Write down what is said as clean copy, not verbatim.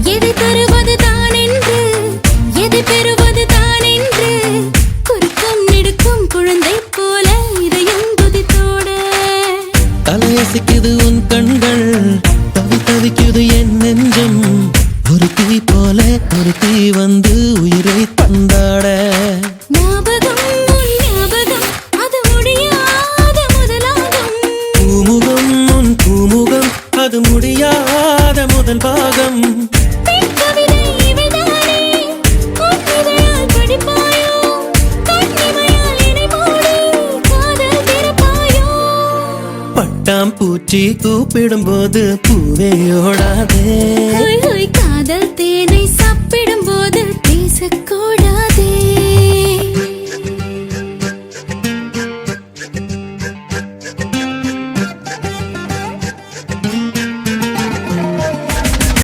எதை தருவது தான் என்று எதை பெறுவது தான் என்று குறுக்கம் நெடுக்கும் குழந்தை போல இதயம் துதித்தோட தலையசிக்குது உன் கண்கள் தவிக்குது என் நெஞ்சம் ஒரு தீ போல ஒரு தீ வந்து உயிரை தந்தாட ஞாபகம் உன் ஞாபகம் அது முடியாத முதலாகும் பூமுகம் உன் பூமுகம் அது முடியாத முதல் பாகம் பெண் கவிதை இவைதானே உன் இதழால் படிப்பாயோ கண்ணிமையால் என்னை மூடி காதல் திறப்பாயோ பட்டாம் பூச்சி கூப்பிடும் போது பூவே ஓடாதே